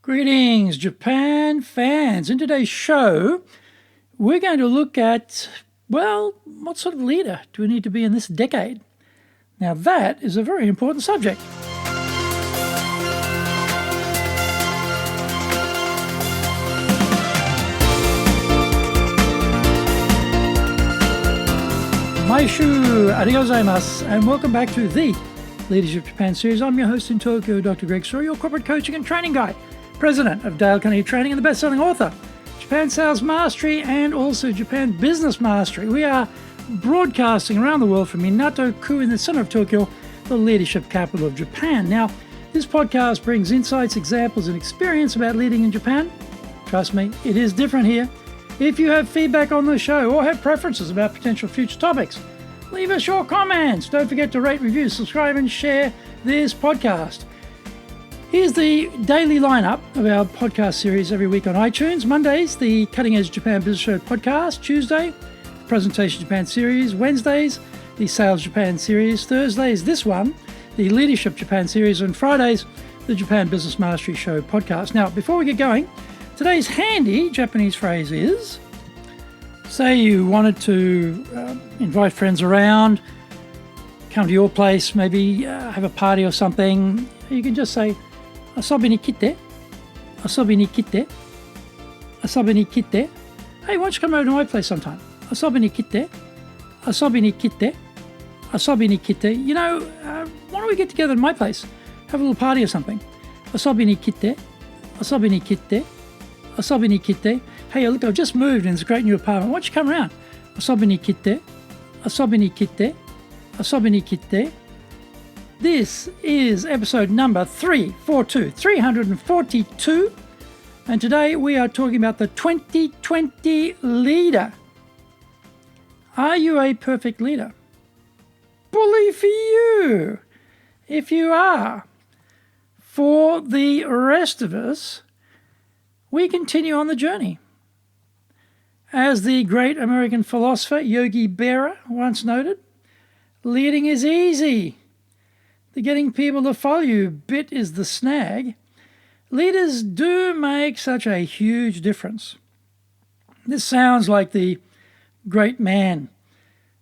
Greetings, Japan fans. In today's show, we're going to look at, what sort of leader do we need to be in this decade? Now, that is a very important subject. Maishu, arigatou gozaimasu, and welcome back to the Leadership Japan series. I'm your host in Tokyo, Dr. Greg Story, your corporate coaching and training guy, president of Dale Carnegie Training and the best-selling author, Japan Sales Mastery and also Japan Business Mastery. We are broadcasting around the world from Minato-ku in the center of Tokyo, the leadership capital of Japan. Now, this podcast brings insights, examples, and experience about leading in Japan. Trust me, it is different here. If you have feedback on the show or have preferences about potential future topics, leave us your comments. Don't forget to rate, review, subscribe, and share this podcast. Here's the daily lineup of our podcast series every week on iTunes. Mondays, the Cutting Edge Japan Business Show podcast. Tuesday, the Presentation Japan series. Wednesdays, the Sales Japan series. Thursdays, this one, the Leadership Japan series. And Fridays, the Japan Business Mastery Show podcast. Now, before we get going, today's handy Japanese phrase is, say you wanted to invite friends around, come to your place, maybe have a party or something. You can just say, asobi ni kite, asobi ni kite, asobi ni kite. Hey, why don't you come over to my place sometime? Asobi ni kite, asobi ni kite, asobi ni kite. You know, why don't we get together at my place, have a little party or something? Asobi ni kite, asobi ni kite, asobi ni kite. Hey, look, I've just moved in this great new apartment. Why don't you come around? Asobi ni kite, asobi ni kite, asobi ni kite. This is episode number 342, and today we are talking about the 2020 leader. Are you a perfect leader? Bully for you! If you are. For the rest of us, we continue on the journey. As the great American philosopher Yogi Berra once noted, leading is easy. The getting people to follow you bit is the snag. Leaders do make such a huge difference. This sounds like the great man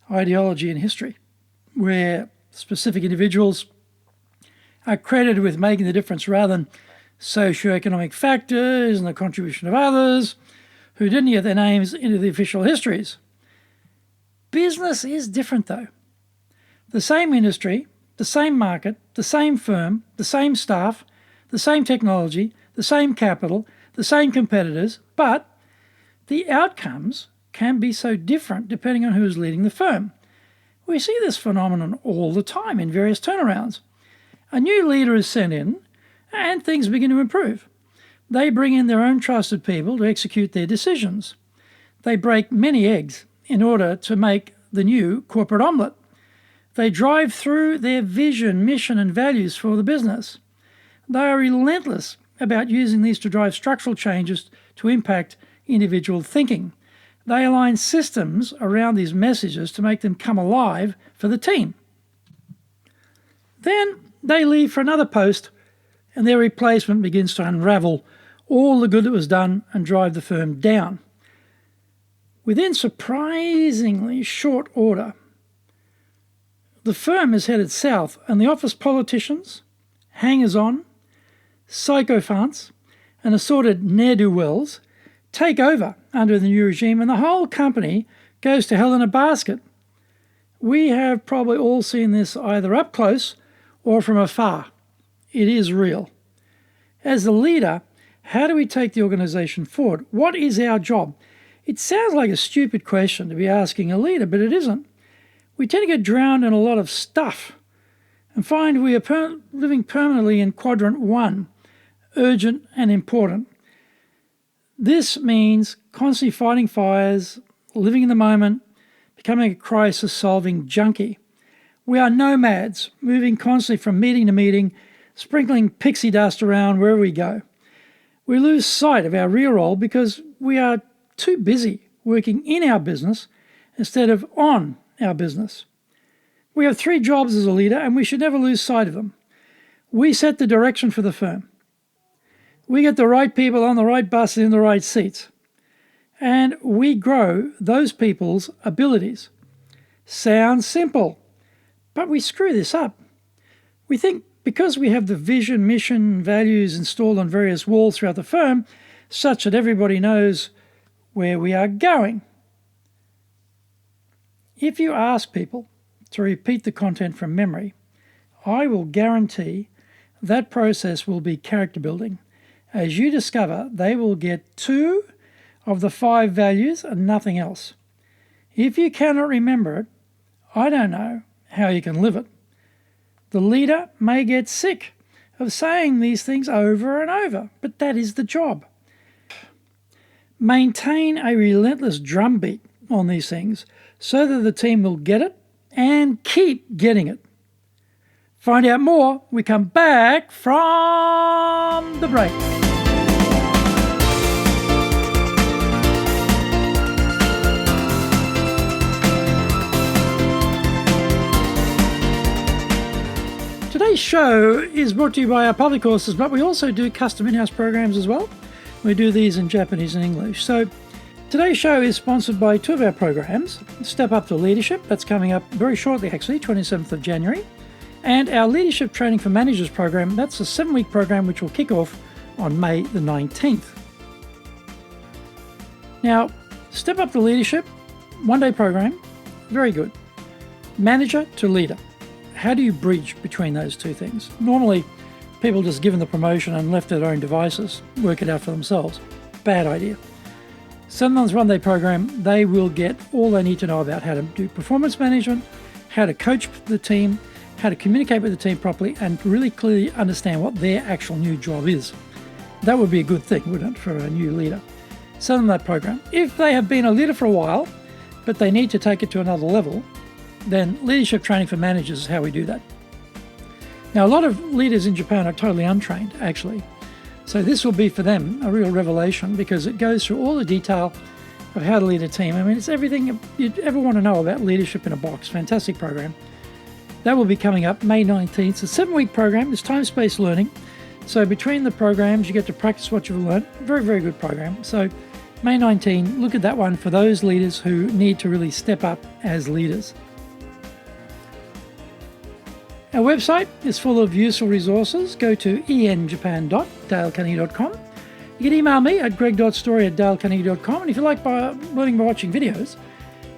ideology in history, where specific individuals are credited with making the difference rather than socio-economic factors and the contribution of others who didn't get their names into the official histories. Business is different, though. The same industry, the same market, the same firm, the same staff, the same technology, the same capital, the same competitors, but the outcomes can be so different depending on who is leading the firm. We see this phenomenon all the time in various turnarounds. A new leader is sent in and things begin to improve. They bring in their own trusted people to execute their decisions. They break many eggs in order to make the new corporate omelette. They drive through their vision, mission, and values for the business. They are relentless about using these to drive structural changes to impact individual thinking. They align systems around these messages to make them come alive for the team. Then they leave for another post, and their replacement begins to unravel all the good that was done and drive the firm down. Within surprisingly short order, the firm is headed south, and the office politicians, hangers-on, sycophants, and assorted ne'er-do-wells take over under the new regime, and the whole company goes to hell in a basket. We have probably all seen this either up close or from afar. It is real. As the leader, how do we take the organization forward? What is our job? It sounds like a stupid question to be asking a leader, but it isn't. We tend to get drowned in a lot of stuff and find we are living permanently in quadrant 1, urgent and important. This means constantly fighting fires, living in the moment, becoming a crisis-solving junkie. We are nomads, moving constantly from meeting to meeting, sprinkling pixie dust around wherever we go. We lose sight of our real role because we are too busy working in our business instead of on our business. We have 3 jobs as a leader, and we should never lose sight of them. We set the direction for the firm. We get the right people on the right bus in the right seats. And we grow those people's abilities. Sounds simple, but we screw this up. We think because we have the vision, mission, values installed on various walls throughout the firm, such that everybody knows where we are going. If you ask people to repeat the content from memory, I will guarantee that process will be character building. As you discover, they will get 2 of the 5 values and nothing else. If you cannot remember it, I don't know how you can live it. The leader may get sick of saying these things over and over, but that is the job. Maintain a relentless drumbeat on these things so that the team will get it and keep getting it. Find out more, we come back from the break. Today's show is brought to you by our public courses, but we also do custom in-house programs as well. We do these in Japanese and English. So today's show is sponsored by 2 of our programs. Step Up to Leadership, that's coming up very shortly actually, 27th of January. And our Leadership Training for Managers program, that's a 7-week program which will kick off on May the 19th. Now, Step Up to Leadership, 1-day program, very good. Manager to leader. How do you bridge between those 2 things? Normally, people just given the promotion and left to their own devices, work it out for themselves. Bad idea. 7 months 1-day program, they will get all they need to know about how to do performance management, how to coach the team, how to communicate with the team properly, and really clearly understand what their actual new job is. That would be a good thing, wouldn't it, for a new leader? Send them that program. If they have been a leader for a while, but they need to take it to another level, then Leadership Training for Managers is how we do that. Now, a lot of leaders in Japan are totally untrained, actually. So this will be for them a real revelation because it goes through all the detail of how to lead a team. I mean, it's everything you'd ever want to know about leadership in a box. Fantastic program. That will be coming up May 19th. It's a 7-week program. It's time-space learning. So between the programs, you get to practice what you've learned. Very, very good program. So May 19, look at that one for those leaders who need to really step up as leaders. Our website is full of useful resources. Go to enjapan.dalecarnegie.com. You can email me at greg.story@dalecarnegie.com. And if you like learning by watching videos,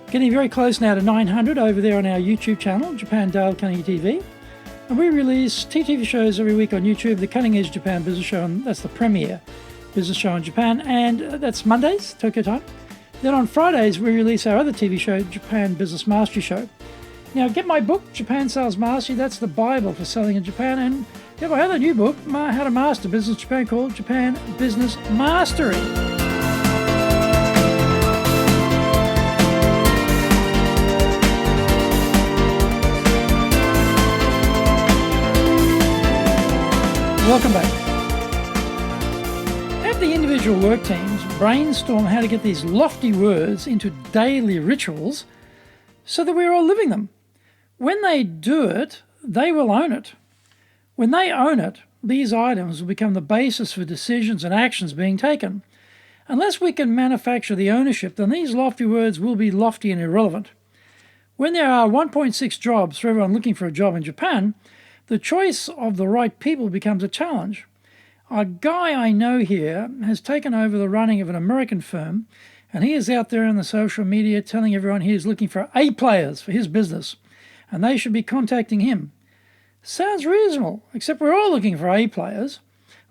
getting very close now to 900 over there on our YouTube channel, Japan Dale Carnegie TV. And we release TV shows every week on YouTube, the Cutting Edge Japan Business Show, and that's the premier business show in Japan. And that's Mondays, Tokyo time. Then on Fridays, we release our other TV show, Japan Business Mastery Show. Now, get my book, Japan Sales Mastery. That's the Bible for selling in Japan. And get my other new book, How to Master Business Japan, called Japan Business Mastery. Welcome back. Have the individual work teams brainstorm how to get these lofty words into daily rituals so that we're all living them. When they do it, they will own it. When they own it, these items will become the basis for decisions and actions being taken. Unless we can manufacture the ownership, then these lofty words will be lofty and irrelevant. When there are 1.6 jobs for everyone looking for a job in Japan, the choice of the right people becomes a challenge. A guy I know here has taken over the running of an American firm, and he is out there on the social media telling everyone he is looking for A players for his business, and they should be contacting him. Sounds reasonable, except we're all looking for A players.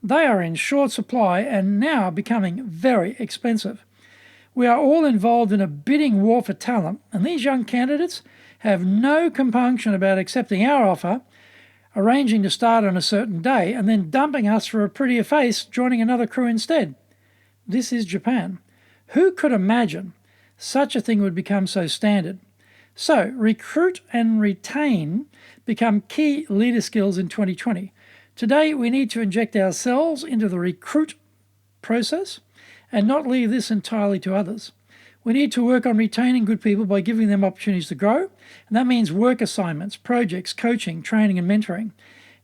They are in short supply and now becoming very expensive. We are all involved in a bidding war for talent, and these young candidates have no compunction about accepting our offer, arranging to start on a certain day, and then dumping us for a prettier face, joining another crew instead. This is Japan. Who could imagine such a thing would become so standard? So, recruit and retain become key leader skills in 2020. Today, we need to inject ourselves into the recruit process and not leave this entirely to others. We need to work on retaining good people by giving them opportunities to grow, and that means work assignments, projects, coaching, training, and mentoring.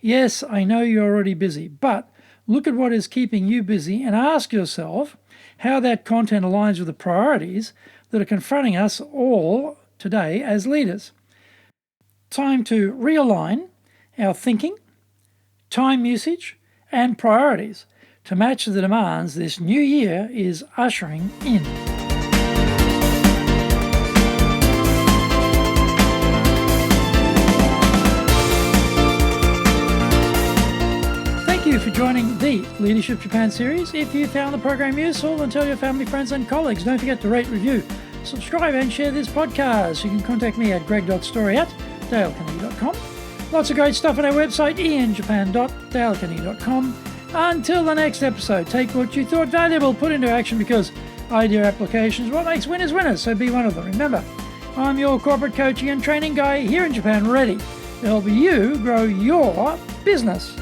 Yes, I know you're already busy, but Look at what is keeping you busy and ask yourself how that content aligns with the priorities that are confronting us all today as leaders. Time to realign our thinking, time usage, and priorities to match the demands this new year is ushering in. Thank you for joining the Leadership Japan series. If you found the program useful, then tell your family, friends and colleagues. Don't forget to rate, review, subscribe and share this podcast. You can contact me at greg.story@dalecarnegie.com. Lots of great stuff on our website, injapan.dalecarnegie.com. Until the next episode, take what you thought valuable, put into action, because idea application is what makes winners winners, so be one of them. Remember, I'm your corporate coaching and training guy here in Japan, ready to help you grow your business.